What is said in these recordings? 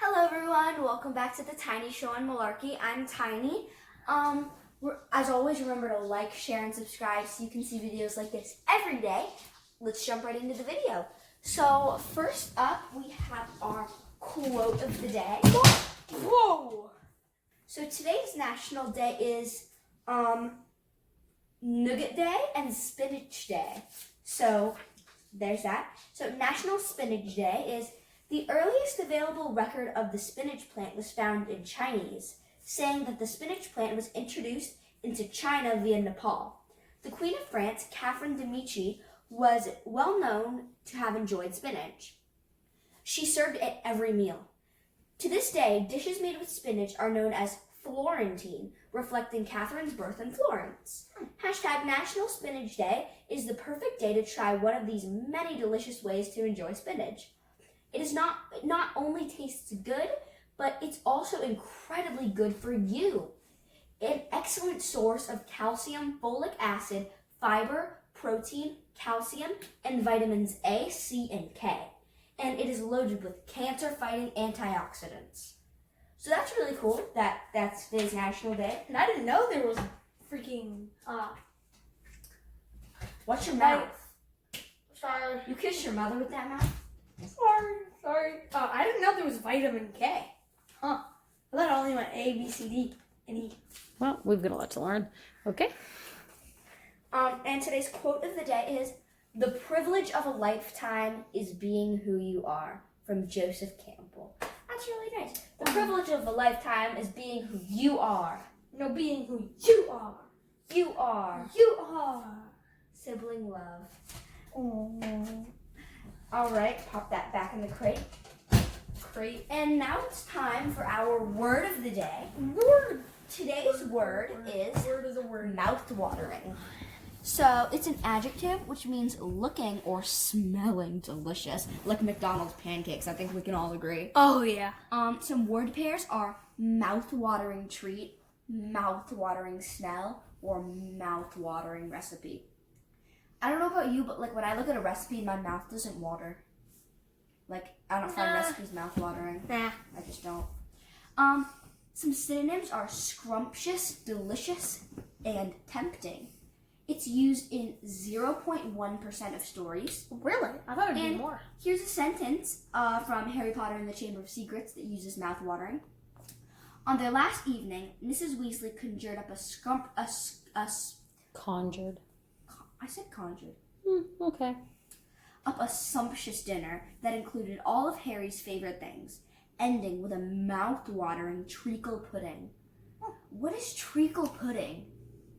Hello everyone, welcome back to the Tiny Show on Malarkey. I'm Tiny. As always, remember to like, share, and subscribe so you can see videos like this every day. Let's jump right into the video. So first up, we have our quote of the day. Whoa! So today's national day is Nugget Day and Spinach Day. So there's that. So National Spinach Day is the earliest available record of the spinach plant was found in Chinese, saying that the spinach plant was introduced into China via Nepal. The Queen of France, Catherine de' Medici, was well known to have enjoyed spinach. She served it at every meal. To this day, dishes made with spinach are known as Florentine, reflecting Catherine's birth in Florence. Hashtag National Spinach Day is the perfect day to try one of these many delicious ways to enjoy spinach. It not only tastes good, but it's also incredibly good for you. An excellent source of calcium, folic acid, fiber, protein, calcium, and vitamins A, C, and K. And it is loaded with cancer-fighting antioxidants. So that's really cool that that's today's National Day. And I didn't know there was freaking, Watch your mouth. Sorry. You kiss your mother with that mouth? Sorry. I didn't know there was vitamin K. Huh. I thought it only went A, B, C, D, and E. Well, we've got a lot to learn. Okay. And today's quote of the day is, "The privilege of a lifetime is being who you are," from Joseph Campbell. That's really nice. The privilege of a lifetime is being who you are. No, being who you are. You are. You are. Sibling love. Oh. All right, pop that back in the crate. And now it's time for our word of the day. Today's word is a word. mouth-watering. So it's an adjective which means looking or smelling delicious, like McDonald's pancakes. I think we can all agree. Oh, yeah. Some word pairs are mouth-watering treat, mouth-watering smell, or mouth-watering recipe. I don't know about you, but like when I look at a recipe, my mouth doesn't water. Like I don't find recipes mouth-watering. Nah. I just don't. Some synonyms are scrumptious, delicious, and tempting. It's used in 0.1% of stories. Really? I thought it'd be And more. here's a sentence from Harry Potter and the Chamber of Secrets that uses mouth-watering. On their last evening, Mrs. Weasley conjured up Conjured. I said conjured. Okay. Up a sumptuous dinner that included all of Harry's favorite things, ending with a mouth-watering treacle pudding. What is treacle pudding?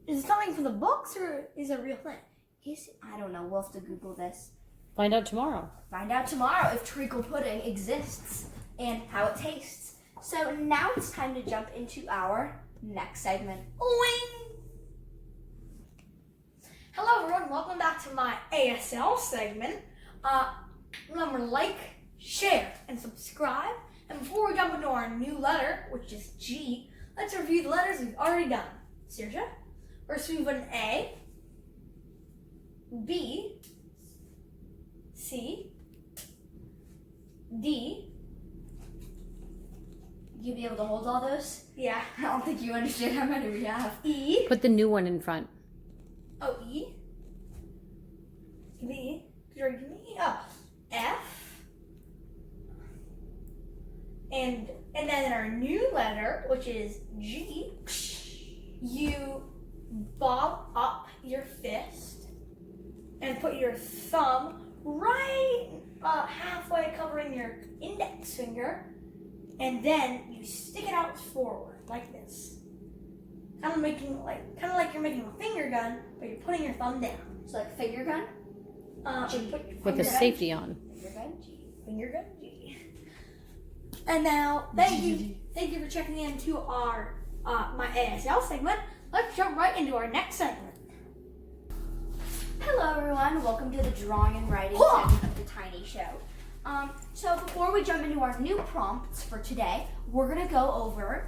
Is it something for the books, or is it a real thing? I don't know. We'll have to Google this. Find out tomorrow. Find out tomorrow if treacle pudding exists and how it tastes. So now it's time to jump into our next segment. Oing! Hello everyone, welcome back to my ASL segment. Remember to like, share, and subscribe. And before we jump into our new letter, which is G, let's review the letters we've already done. Saoirse? First we've got an A, B, C, D. You be able to hold all those? Yeah. I don't think you understand how many we have. E. Put the new one in front. Oh, E. B. Oh, F. And then our new letter, which is G, you bob up your fist and put your thumb right halfway covering your index finger, and then you stick it out forward like this. Kind of like you're making a finger gun, but you're putting your thumb down. So like finger gun? With the safety on. Finger gun, G. Finger gun G. And now, thank you for checking into our my ASL segment. Let's jump right into our next segment. Hello everyone, welcome to the drawing and writing segment of the Tiny Show. So before we jump into our new prompts for today, we're gonna go over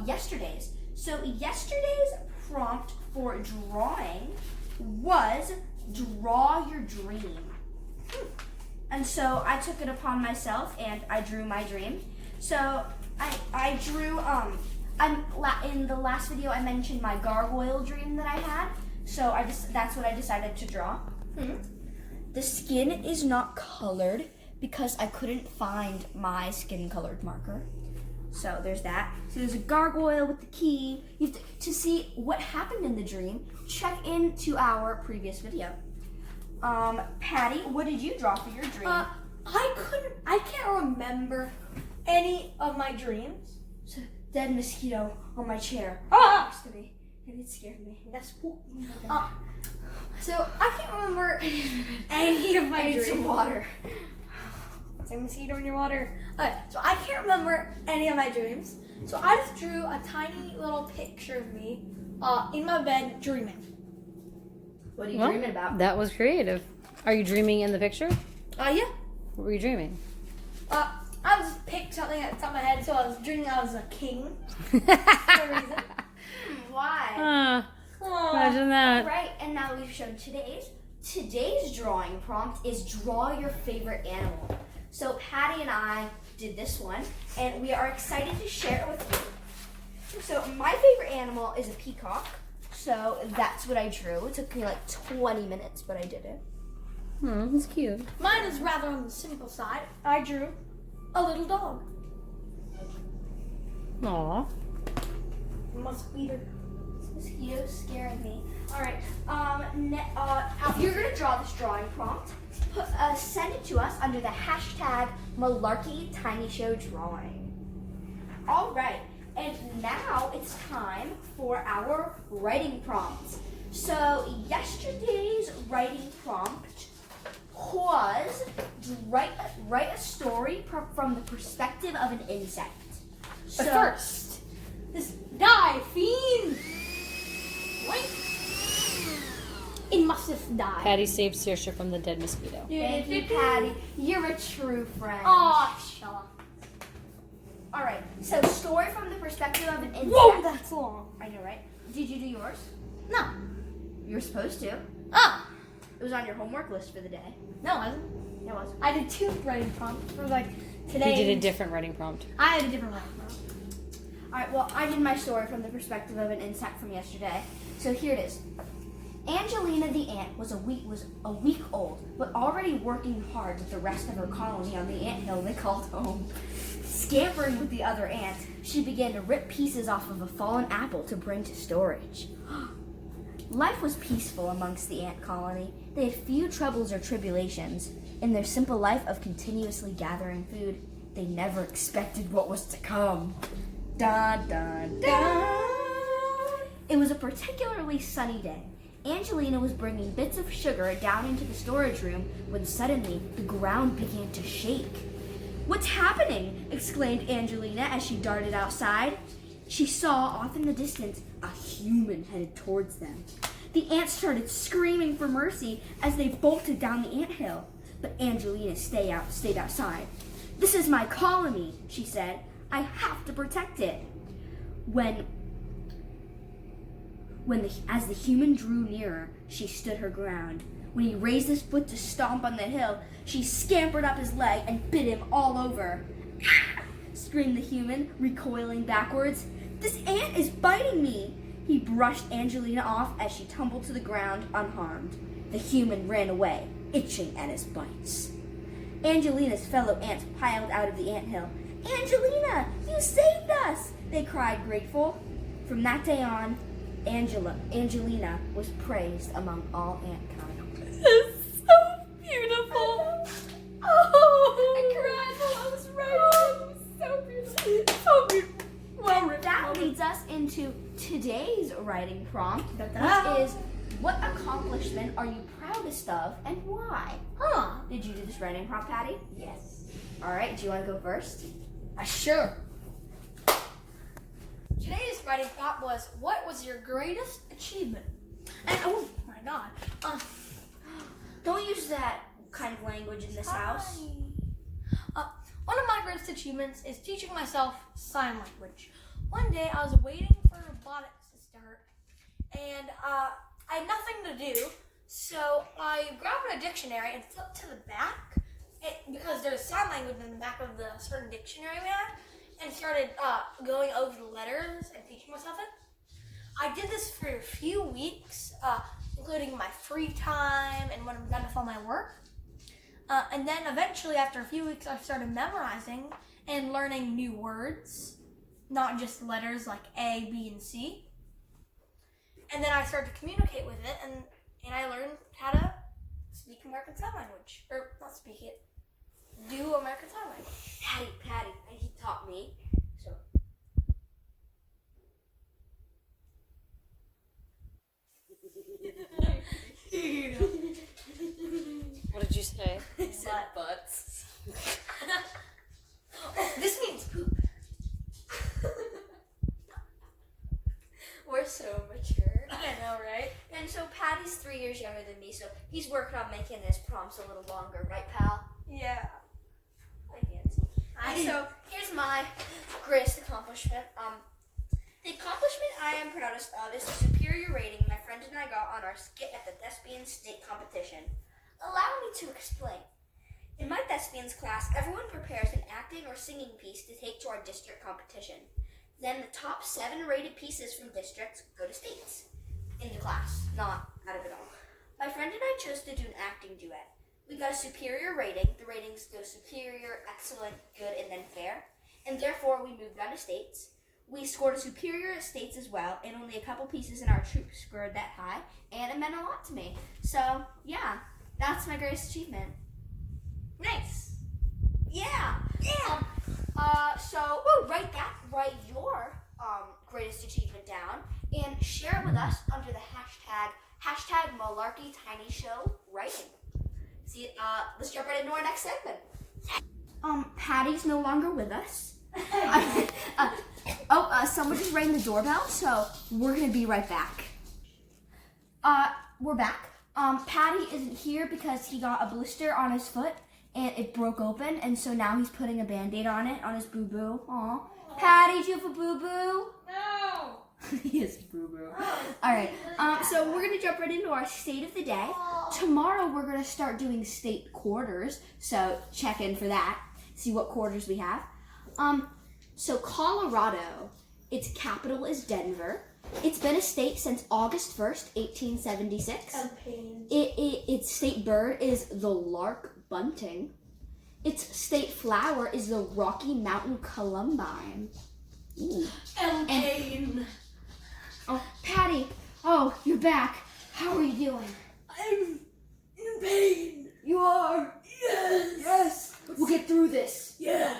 yesterday's. So yesterday's prompt for drawing was draw your dream. And so I took it upon myself and I drew my dream. So I drew in the last video I mentioned my gargoyle dream that I had. So that's what I decided to draw. The skin is not colored because I couldn't find my skin colored marker. So there's that. So there's a gargoyle with the key. You have to see what happened in the dream, check into our previous video. Patty, what did you draw for your dream? I can't remember any of my dreams. So, dead mosquito on my chair next to me, and it scared me. That's so I can't remember any of my I need dreams. some water. It's a mosquito in your water. Okay, so I can't remember any of my dreams. So I just drew a tiny little picture of me in my bed dreaming. What are you dreaming about? That was creative. Are you dreaming in the picture? Yeah. What were you dreaming? I was picked something at the top of my head, so I was dreaming I was a king for a reason. Why? Imagine that. Right, and now we've shown today's drawing prompt is draw your favorite animal. So Patty and I did this one, and we are excited to share it with you. So my favorite animal is a peacock. So that's what I drew. It took me like 20 minutes, but I did it. That's cute. Mine is rather on the simple side. I drew a little dog. Aw. Mosquito. Mosquitoes scaring me. All right. If you're gonna draw this drawing prompt, send it to us under the hashtag MalarkeyTinyShowDrawing. All right. And now it's time for our writing prompts. So yesterday's writing prompt was write a story from the perspective of an insect. But first, this die fiend. Wait. It must have died. Patty saved Saoirse from the dead mosquito. Thank you, Patty. You're a true friend. Oh, shut up. All right. So story from the perspective of an insect. Whoa, that's long. I know, right? Did you do yours? No. You were supposed to. Ah. It was on your homework list for the day. No, it wasn't. It was. I did 2 writing prompts for like today. He did a different writing prompt. I had a different writing prompt. All right. Well, I did my story from the perspective of an insect from yesterday. So here it is. Angelina the ant was a week old, but already working hard with the rest of her colony on the anthill they called home. Scampering with the other ants, she began to rip pieces off of a fallen apple to bring to storage. Life was peaceful amongst the ant colony. They had few troubles or tribulations. In their simple life of continuously gathering food, they never expected what was to come. Dun, dun, dun. It was a particularly sunny day. Angelina was bringing bits of sugar down into the storage room when suddenly the ground began to shake. "What's happening?" exclaimed Angelina as she darted outside. She saw off in the distance a human headed towards them. The ants started screaming for mercy as they bolted down the anthill, but Angelina stayed outside. "This is my colony," she said. "I have to protect it." As the human drew nearer, she stood her ground. When he raised his foot to stomp on the hill, she scampered up his leg and bit him all over. "Ah!" screamed the human, recoiling backwards. "This ant is biting me!" He brushed Angelina off as she tumbled to the ground unharmed. The human ran away, itching at his bites. Angelina's fellow ants piled out of the anthill. "Angelina, you saved us!" they cried, grateful. From that day on, Angelina was praised among all ant kind. It's so beautiful. I cried while I was writing. It was so beautiful. So beautiful. Well written. That leads us into today's writing prompt, which is, what accomplishment are you proudest of and why? Did you do this writing prompt, Patty? Yes. All right, do you want to go first? Sure. Today's writing prompt was, what was your greatest achievement? And oh my god. Don't use that kind of language in this house. One of my greatest achievements is teaching myself sign language. One day I was waiting for robotics to start, and I had nothing to do, so I grabbed a dictionary and flipped to the back, because there's sign language in the back of the certain dictionary we had, and started going over the letters and teaching myself it. I did this for a few weeks, including my free time and when I'm done with all my work. And then eventually, after a few weeks, I started memorizing and learning new words, not just letters like A, B, and C. And then I started to communicate with it, and I learned how to speak American Sign Language. Or not speak it, do American Sign Language. Patty, he taught me. So What did you say? I said butts. This means poop. We're so mature. I know, right? And so Patty's 3 years younger than me, so he's working on making his prompts a little longer, right, pal? Yeah. So here's my greatest accomplishment. The accomplishment I am proudest of is the superior rating my friend and I got on our skit at the Thespians State Competition. Allow me to explain. In my Thespians class, everyone prepares an acting or singing piece to take to our district competition. Then the top 7 rated pieces from districts go to states. In the class, not out of it all. My friend and I chose to do an acting duet. We got a superior rating. The ratings go superior, excellent, good, and then fair. And therefore, we moved on to states. We scored a superior at states as well, and only a couple pieces in our troupe scored that high, and it meant a lot to me. So, yeah, that's my greatest achievement. Nice. Yeah. So write your greatest achievement down and share it with us under the hashtag Malarkey Tiny Show writing. See, let's jump right into our next segment. Patty's no longer with us. Someone just rang the doorbell, so we're gonna be right back. We're back. Patty isn't here because he got a blister on his foot and it broke open, and so now he's putting a Band-Aid on it, on his boo-boo. Aw. Patty, do you have a boo-boo? No. He has a boo-boo. Alright, so we're gonna jump right into our state of the day. Tomorrow we're gonna start doing state quarters, so check in for that. See what quarters we have. So Colorado, its capital is Denver. It's been a state since August 1st, 1876. Its state bird is the lark bunting. Its state flower is the Rocky Mountain columbine. Ooh. Oh, Patty. Oh, you're back. How are you doing? I'm in pain. You are? Yes. Yes. We'll get through this. Yeah.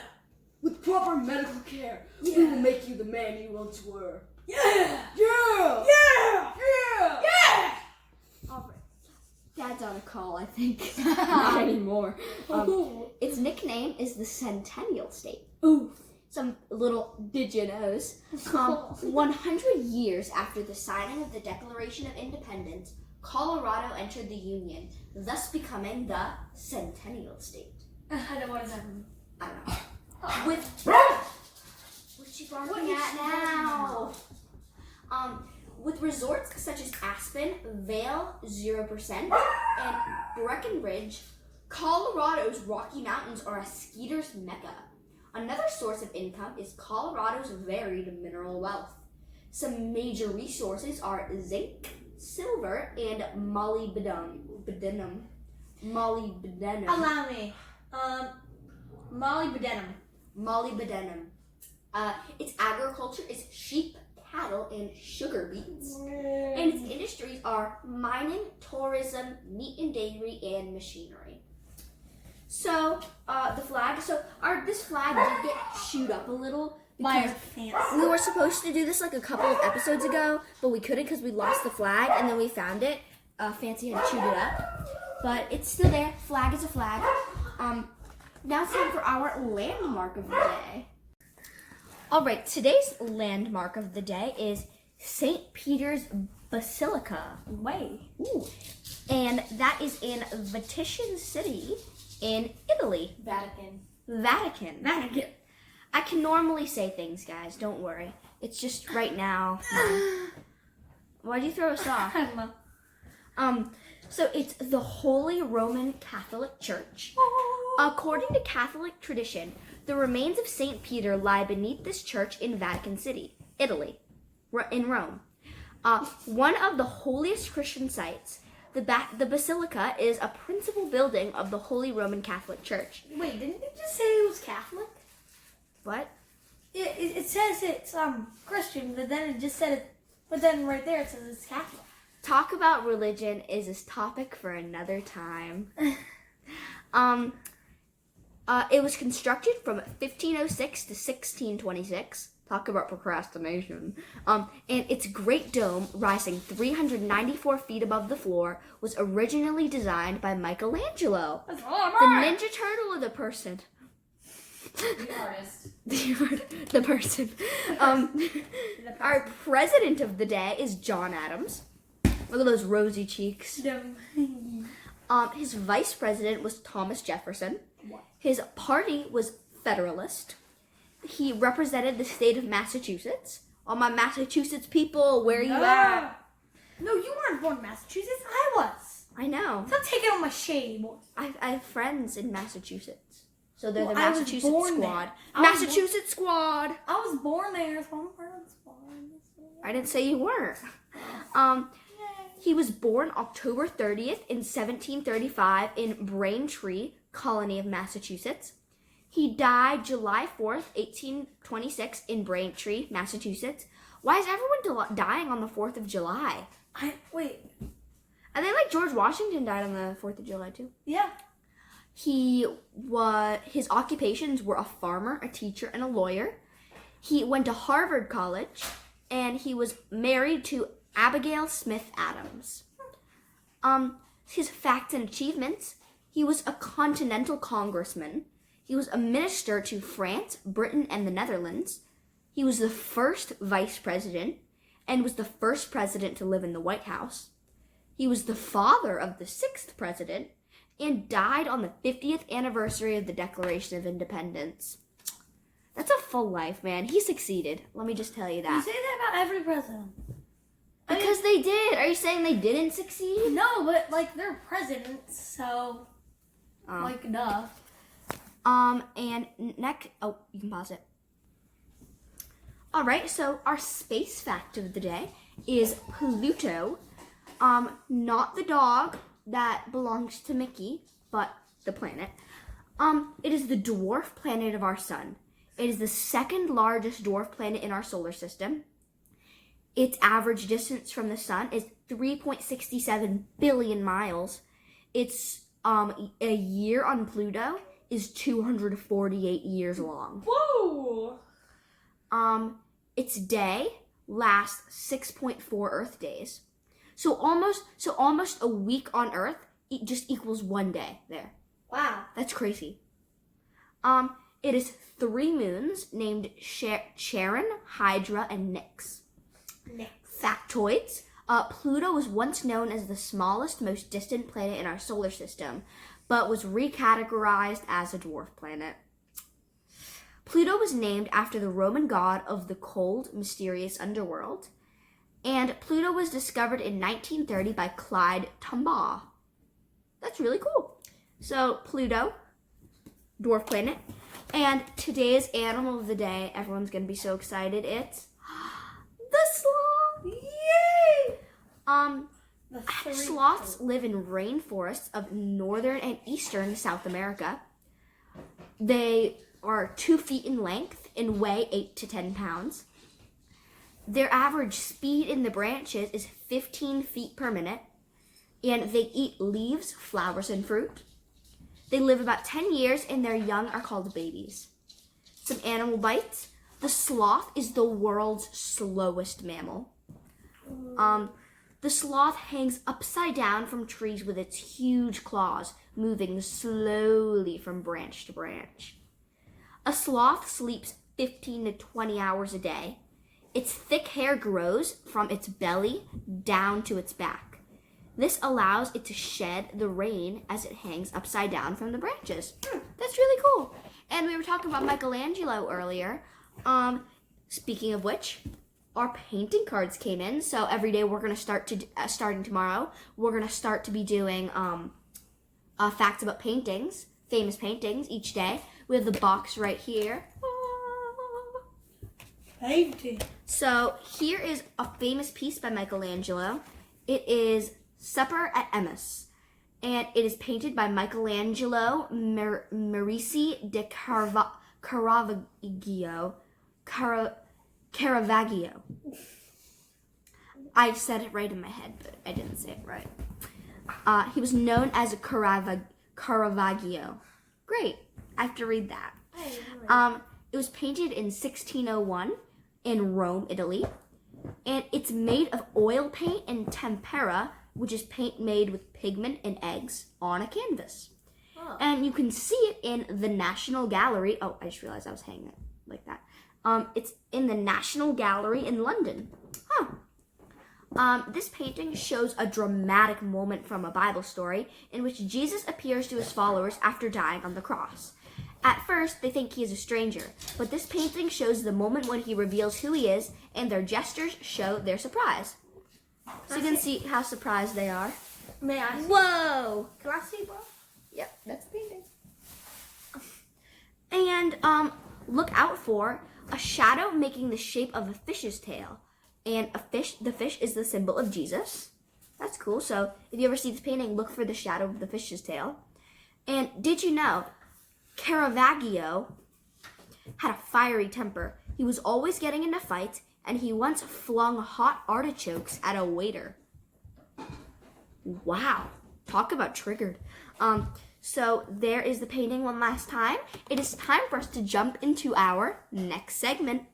With proper medical care, we Yeah. will make you the man you once were. Yeah. Yeah. Yeah. Yeah. Yeah. All right. Dad's on a call, I think. Not anymore. Its nickname is the Centennial State. Ooh. Some little did you knows. 100 years after the signing of the Declaration of Independence, Colorado entered the Union, thus becoming the Centennial State. I don't want to know. I don't know. What's she barking at now? With resorts such as Aspen, Vail, 0%, and Breckenridge, Colorado's Rocky Mountains are a skiiter's mecca. Another source of income is Colorado's varied mineral wealth. Some major resources are zinc, silver, and molybdenum. Allow me. Molybdenum. Its agriculture is sheep, cattle, and sugar beets. And its industries are mining, tourism, meat and dairy, and machinery. So, the flag. So, this flag did get chewed up a little. Why Because we were supposed to do this like a couple of episodes ago, but we couldn't because we lost the flag, and then we found it. Fancy had chewed it up. But it's still there. Flag is a flag. Now it's time for our landmark of the day. All right, today's landmark of the day is St. Peter's Basilica. Ooh. And that is in Vatican City in Italy. Vatican. I can normally say things, guys. Don't worry. It's just right now. Why'd you throw us off? I don't know. So it's the Holy Roman Catholic Church. According to Catholic tradition, the remains of St. Peter lie beneath this church in Vatican City, Italy, in Rome. One of the holiest Christian sites, the basilica is a principal building of the Holy Roman Catholic Church. Wait, didn't you just say it was Catholic? What? It says it's Christian, but then it just said it. But then right there it says it's Catholic. Talk about religion is a topic for another time. It was constructed from 1506 to 1626. Talk about procrastination. And its great dome, rising 394 feet above the floor, was originally designed by Michelangelo. That's all The Ninja Turtle or the person? The artist. The person. Our president of the day is John Adams. Look at those rosy cheeks. His vice president was Thomas Jefferson. His party was Federalist. He represented the state of Massachusetts. All my Massachusetts people, where you at? No, you weren't born in Massachusetts. I was. I know. Stop taking on my shady boy. I have friends in Massachusetts. So they're Well, the I was Massachusetts born squad. there. I was Massachusetts squad! I was born there, so I'm part of the squad. I didn't say you weren't. He was born October 30th in 1735 in Braintree, colony of Massachusetts. He died July 4th, 1826 in Braintree, Massachusetts. Why is everyone dying on the 4th of July? Wait. I think like George Washington died on the 4th of July too. Yeah. His occupations were a farmer, a teacher, and a lawyer. He went to Harvard College, and he was married to Abigail Smith Adams. His facts and achievements: he was a continental congressman. He was a minister to France, Britain, and the Netherlands. He was the first vice president and was the first president to live in the White House. He was the father of the 6th president and died on the 50th anniversary of the Declaration of Independence. That's a full life, man. He succeeded. Let me just tell you You that. say that about every president. Because they did. Are you saying they didn't succeed? No, but like they're presidents, so like duh. And next, you can pause it. All right, so our space fact of the day is Pluto. Not the dog that belongs to Mickey, but the planet. It is the dwarf planet of our sun. It is the second largest dwarf planet in our solar system. Its average distance from the sun is 3.67 billion miles. Its a year on Pluto is 248 years long. Whoa! Its day lasts 6.4 Earth days. So almost a week on Earth just equals 1 day there. Wow. That's crazy. It is 3 moons named Charon, Hydra, and Nix. Factoids. Pluto was once known as the smallest, most distant planet in our solar system, but was recategorized as a dwarf planet. Pluto was named after the Roman god of the cold, mysterious underworld, and Pluto was discovered in 1930 by Clyde Tombaugh. That's really cool. So, Pluto, dwarf planet, and today's animal of the day, everyone's going to be so excited, it's the sloth! Yay! Sloths live in rainforests of northern and eastern South America. They are 2 feet in length and weigh 8 to 10 pounds. Their average speed in the branches is 15 feet per minute, and they eat leaves, flowers, and fruit. They live about 10 years, and their young are called babies. Some animal bites. The sloth is the world's slowest mammal. The sloth hangs upside down from trees with its huge claws, moving slowly from branch to branch. A sloth sleeps 15 to 20 hours a day. Its thick hair grows from its belly down to its back. This allows it to shed the rain as it hangs upside down from the branches. That's really cool. And we were talking about Michelangelo earlier. Speaking of which, our painting cards came in. So every day we're going to starting tomorrow, we're going to start to be doing facts about paintings, famous paintings each day. We have the box right here. Painting. So here is a famous piece by Michelangelo. It is Supper at Emmaus, and it is painted by Michelangelo Merisi de Caravaggio. I said it right in my head, but I didn't say it right. He was known as a Caravaggio. Great. I have to read that. It was painted in 1601 in Rome, Italy. And it's made of oil paint and tempera, which is paint made with pigment and eggs on a canvas. Oh. And you can see it in the National Gallery. Oh, I just realized I was hanging it like that. It's in the National Gallery in London. This painting shows a dramatic moment from a Bible story in which Jesus appears to his followers after dying on the cross. At first, they think he is a stranger, but this painting shows the moment when he reveals who he is, and their gestures show their surprise. So you can see how surprised they are. May I? Whoa! Can I see, bro? Yep, that's the painting. And look out for a shadow making the shape of a fish's tail. And the fish is the symbol of Jesus. That's cool. So if you ever see this painting, look for the shadow of the fish's tail. And did you know Caravaggio had a fiery temper? He was always getting into fights, and he once flung hot artichokes at a waiter. Wow. Talk about triggered. So there is the painting one last time. It is time for us to jump into our next segment.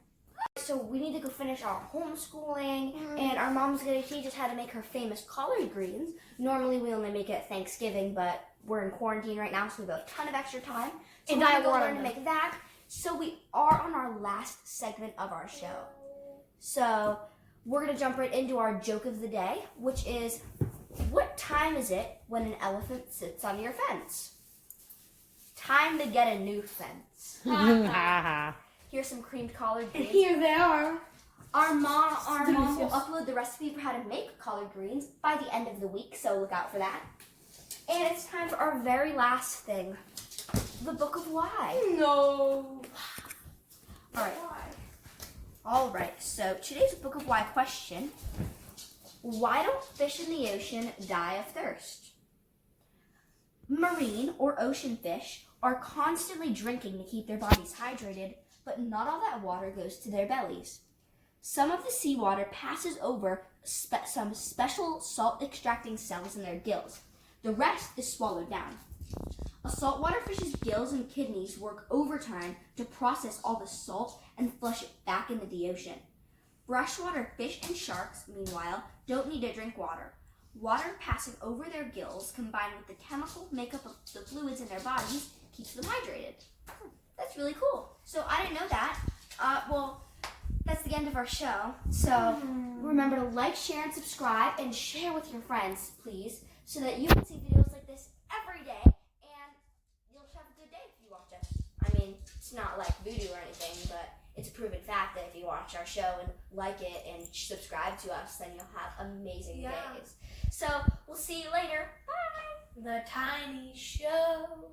So we need to go finish our homeschooling, and our mom's going to teach us how to make her famous collard greens. Normally we only make it at Thanksgiving, but we're in quarantine right now, so we have a ton of extra time. So And we're I going to want learn to make that. So we are on our last segment of our show. So we're going to jump right into our joke of the day, which is, what time is it when an elephant sits on your fence? Time to get a new fence. Here's some creamed collard And greens. here they are. Our mom will Delicious. upload the recipe for how to make collard greens by the end of the week, so look out for that. And it's time for our very last thing, the Book of Why. No. All right, so today's Book of Why question, why don't fish in the ocean die of thirst? Marine or ocean fish are constantly drinking to keep their bodies hydrated, but not all that water goes to their bellies. Some of the seawater passes over some special salt-extracting cells in their gills. The rest is swallowed down. A saltwater fish's gills and kidneys work overtime to process all the salt and flush it back into the ocean. Freshwater fish and sharks, meanwhile, don't need to drink water. Water passing over their gills, combined with the chemical makeup of the fluids in their bodies, keeps them hydrated. That's really cool. So I didn't know that. Well, that's the end of our show. So remember to like, share, and subscribe, and share with your friends, please, so that you can see videos like this every day, and you'll have a good day if you watch us. I mean, it's not like voodoo or anything, but it's a proven fact that if you watch our show and like it and subscribe to us, then you'll have amazing days. So we'll see you later. Bye. The Tiny Show.